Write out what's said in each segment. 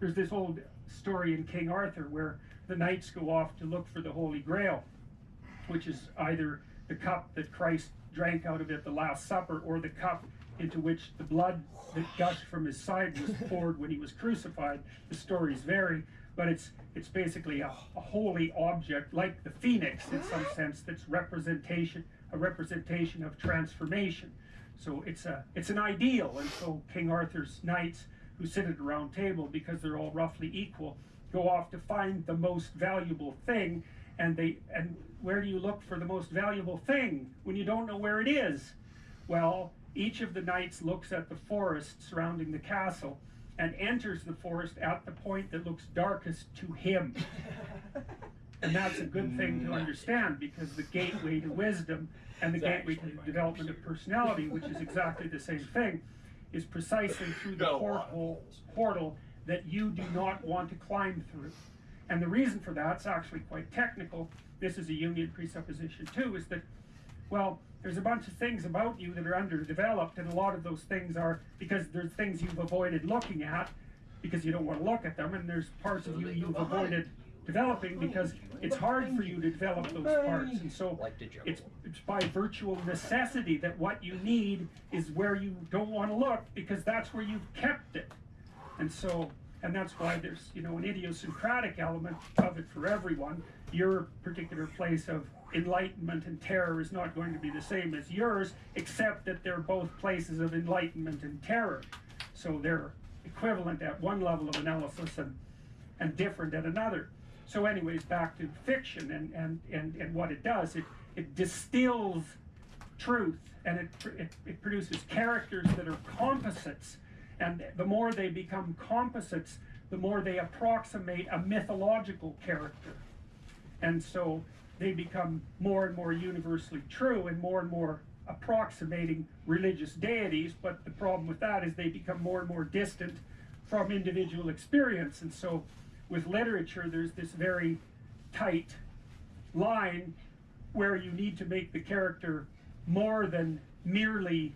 there's this old story in King Arthur where the knights go off to look for the Holy Grail, which is either the cup that Christ drank out of at the Last Supper, or the cup into which the blood that gushed from his side was poured when he was crucified. The stories vary, but it's basically a holy object, like the phoenix in some sense, that's a representation of transformation. So it's an ideal, and so King Arthur's knights, who sit at a round table because they're all roughly equal, go off to find the most valuable thing, and where do you look for the most valuable thing when you don't know where it is? Well, each of the knights looks at the forest surrounding the castle and enters the forest at the point that looks darkest to him. And that's a good thing to understand, because the gateway to wisdom and the gateway to the development of personality, which is exactly the same thing, is precisely through the portal that you do not want to climb through. And the reason for that's actually quite technical. This is a Jungian presupposition too, is that, well, there's a bunch of things about you that are underdeveloped, and a lot of those things are because there's things you've avoided looking at because you don't want to look at them, and there's parts of you you've avoided developing because it's hard for you to develop those parts. And so it's by virtual necessity that what you need is where you don't want to look, because that's where you've kept it. And so, and that's why there's, you know, an idiosyncratic element of it for everyone. Your particular place of enlightenment and terror is not going to be the same as yours, except that they're both places of enlightenment and terror. So they're equivalent at one level of analysis and different at another. So anyways, back to fiction and what it does, it distills truth, and it produces characters that are composites. And the more they become composites, the more they approximate a mythological character. And so they become more and more universally true and more approximating religious deities. But the problem with that is they become more and more distant from individual experience. And so with literature, there's this very tight line where you need to make the character more than merely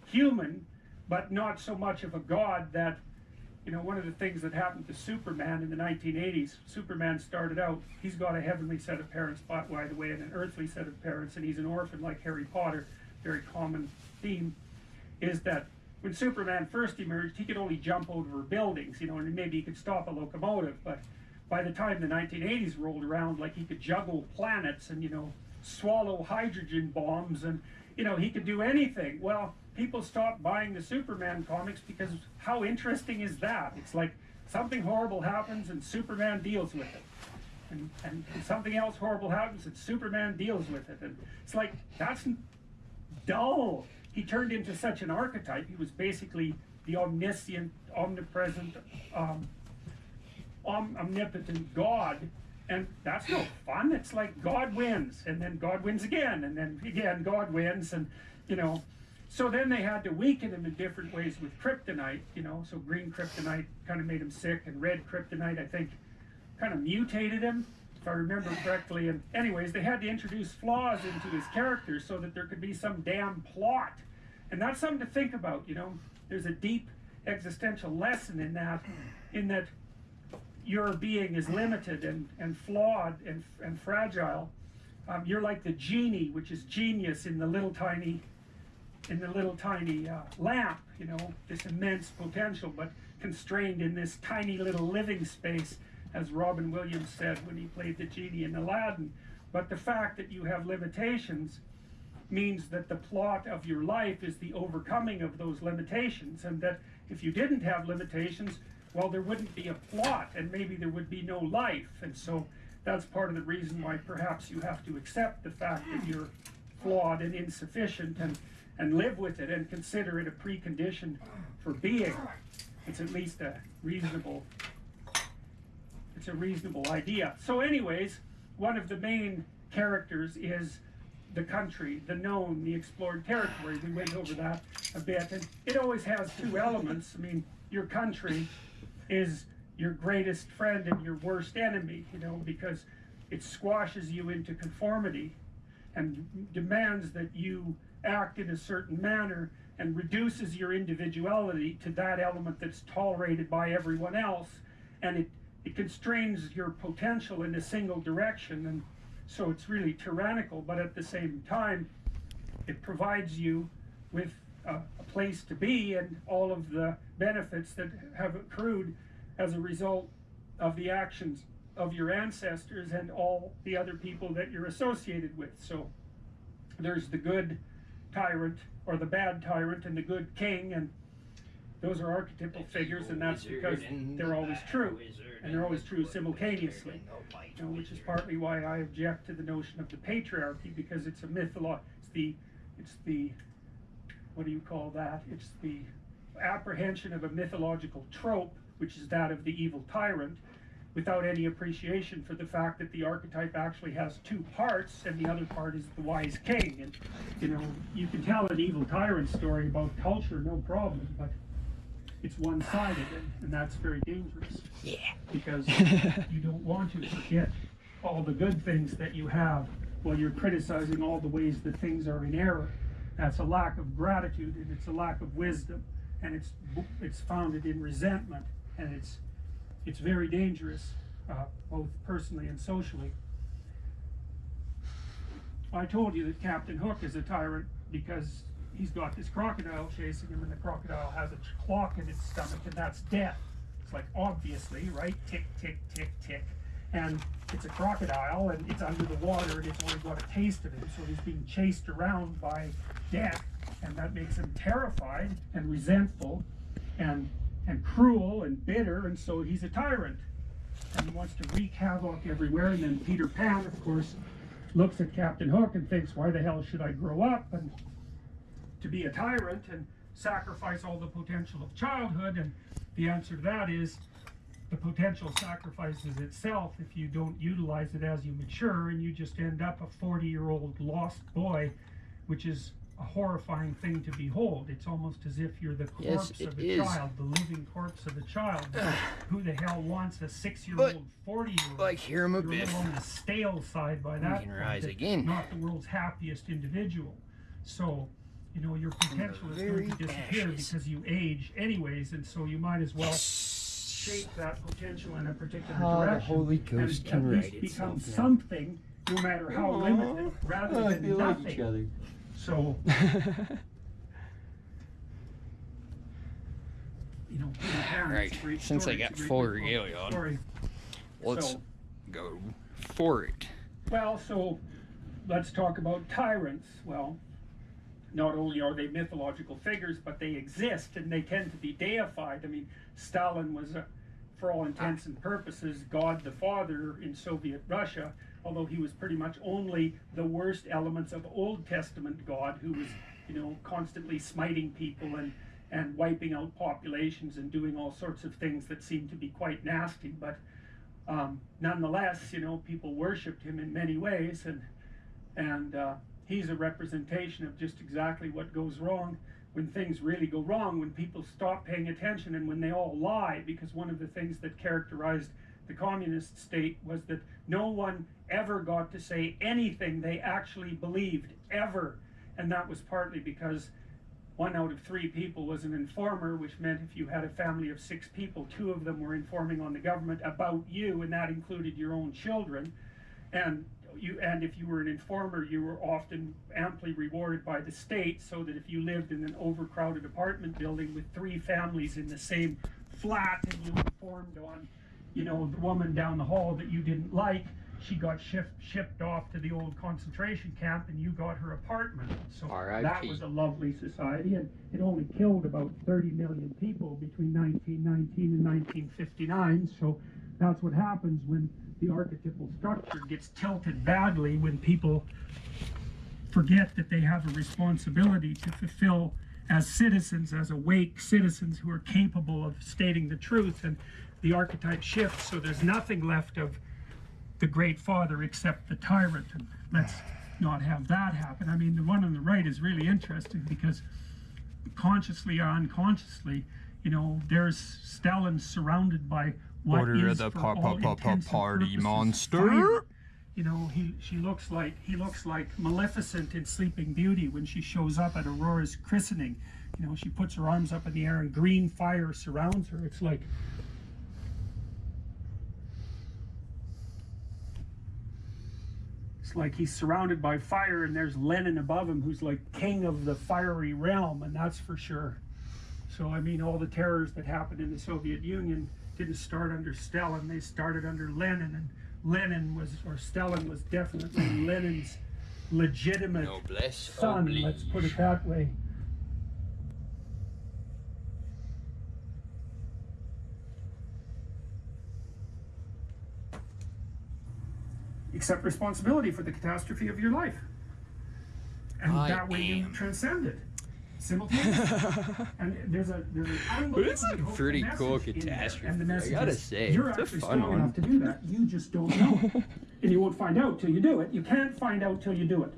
human, but not so much of a god that, you know, one of the things that happened to Superman in the 1980s, Superman started out, he's got a heavenly set of parents, by the way, and an earthly set of parents, and he's an orphan like Harry Potter. Very common theme is that when Superman first emerged, he could only jump over buildings, you know, and maybe he could stop a locomotive, but by the time the 1980s rolled around, like, he could juggle planets and, you know, swallow hydrogen bombs, and, you know, he could do anything. Well, people stopped buying the Superman comics because how interesting is that? It's like something horrible happens and Superman deals with it. And something else horrible happens and Superman deals with it. And it's like, that's dull. He turned into such an archetype. He was basically the omniscient, omnipresent, omnipotent God. And that's no fun. It's like God wins, and then God wins again, and then again God wins, and, you know. So then they had to weaken him in different ways with kryptonite, you know. So green kryptonite kind of made him sick, and red kryptonite, I think, kind of mutated him, if I remember correctly. And anyways, they had to introduce flaws into his character so that there could be some damn plot. And that's something to think about, you know. There's a deep existential lesson in that your being is limited and flawed and fragile. You're like the genie, which is genius in the little tiny lamp, you know, this immense potential, but constrained in this tiny little living space, as Robin Williams said when he played the genie in Aladdin. But the fact that you have limitations means that the plot of your life is the overcoming of those limitations, and that if you didn't have limitations, well, there wouldn't be a plot, and maybe there would be no life. And so that's part of the reason why perhaps you have to accept the fact that you're flawed and insufficient, and live with it and consider it a precondition for being. It's at least a reasonable idea. So anyways, one of the main characters is the country, the known, the explored territory. We went over that a bit, and it always has two elements. I mean, your country is your greatest friend and your worst enemy, you know, because it squashes you into conformity and demands that you act in a certain manner and reduces your individuality to that element that's tolerated by everyone else. and it constrains your potential in a single direction, and so it's really tyrannical, but at the same time, it provides you with a place to be and all of the benefits that have accrued as a result of the actions of your ancestors and all the other people that you're associated with. So there's the good tyrant or the bad tyrant and the good king, and those are archetypal figures, and that's because they're always true, and they're always true simultaneously, which is partly why I object to the notion of the patriarchy, because it's a it's the what do you call that? It's the apprehension of a mythological trope, which is that of the evil tyrant, without any appreciation for the fact that the archetype actually has two parts, and the other part is the wise king. And you can tell an evil tyrant story about culture, no problem, but it's one-sided, and that's very dangerous. Yeah. Because you don't want to forget all the good things that you have while you're criticizing all the ways that things are in error. That's a lack of gratitude, and it's a lack of wisdom, and it's founded in resentment, and it's very dangerous, both personally and socially. I told you that Captain Hook is a tyrant because he's got this crocodile chasing him, and the crocodile has a clock in its stomach, and that's death. It's like, obviously, right? Tick, tick, tick, tick. And it's a crocodile, and it's under the water, and it's only got a taste of him, so he's being chased around by death, and that makes him terrified and resentful and cruel and bitter, and so he's a tyrant. And he wants to wreak havoc everywhere, and then Peter Pan, of course, looks at Captain Hook and thinks, why the hell should I grow up and to be a tyrant and sacrifice all the potential of childhood? And the answer to that is the potential sacrifices itself if you don't utilize it as you mature, and you just end up a 40-year-old lost boy, which is a horrifying thing to behold. It's almost as if you're the corpse of a child, the living corpse of a child. Who the hell wants a 6-year-old, 40-year-old? Like, here I'm a bit. You're on the stale side by that can rise point, again. not the world's happiest individual. So, your potential is going to disappear because you age anyways, and so you might as well shape that potential in a particular direction. The Holy Ghost and can at write least it become down. something, no matter how limited, rather than they like nothing. each other. So, Peter Pan, Right, it's a great since story. I got It's a great full book, regalia on, story. let's So- go for it. Well, so let's talk about tyrants. Well, not only are they mythological figures, but they exist, and they tend to be deified. I mean, Stalin was, for all intents and purposes, God the Father in Soviet Russia, although he was pretty much only the worst elements of Old Testament God, who was, constantly smiting people and wiping out populations and doing all sorts of things that seemed to be quite nasty. But nonetheless, people worshipped him in many ways, and he's a representation of just exactly what goes wrong when things really go wrong, when people stop paying attention and when they all lie, because one of the things that characterized the communist state was that no one ever got to say anything they actually believed, ever. And that was partly because 1 out of 3 people was an informer, which meant if you had a family of 6 people, 2 of them were informing on the government about you, and that included your own children. And if you were an informer, you were often amply rewarded by the state, so that if you lived in an overcrowded apartment building with 3 families in the same flat, and you informed on, the woman down the hall that you didn't like, she got shipped off to the old concentration camp, and you got her apartment. So that was a lovely society, and it only killed about 30 million people between 1919 and 1959. So that's what happens when the archetypal structure gets tilted badly, when people forget that they have a responsibility to fulfill as citizens, as awake citizens who are capable of stating the truth, and the archetype shifts, so there's nothing left of the great father except the tyrant, and let's not have that happen. I mean, the one on the right is really interesting because consciously or unconsciously, there's Stalin surrounded by what Order is of the for all intents and party purposes monster. fire. He looks like Maleficent in Sleeping Beauty when she shows up at Aurora's christening. She puts her arms up in the air and green fire surrounds her. It's like like he's surrounded by fire, and there's Lenin above him, who's like king of the fiery realm, and that's for sure. So I mean, all the terrors that happened in the Soviet Union didn't start under Stalin; they started under Lenin, and Stalin was definitely Lenin's legitimate Noblesse son. oblige. Let's put it that way. Accept responsibility for the catastrophe of your life. And I that way you am. transcend it simultaneously. And there's an unbelievably It's a hopeful pretty cool message in there. catastrophe, And the I message gotta is, say. you're It's a actually fun strong one. enough to do that. You just don't know. And you won't find out till you do it. You can't find out till you do it.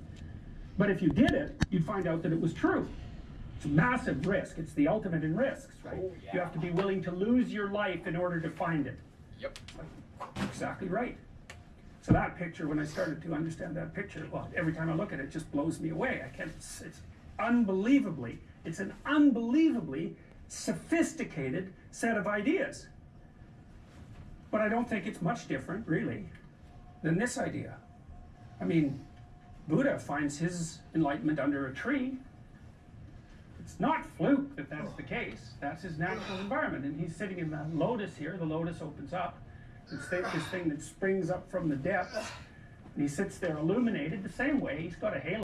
But if you did it, you'd find out that it was true. It's a massive risk. It's the ultimate in risks, right? Oh, yeah. You have to be willing to lose your life in order to find it. Yep. Exactly right. So that picture, when I started to understand that picture, well, every time I look at it, it just blows me away. I can't, it's an unbelievably sophisticated set of ideas. But I don't think it's much different, really, than this idea. I mean, Buddha finds his enlightenment under a tree. It's not fluke that that's the case. That's his natural environment. And he's sitting in the lotus here. The lotus opens up. It's this thing that springs up from the depths. And he sits there illuminated the same way. He's got a halo.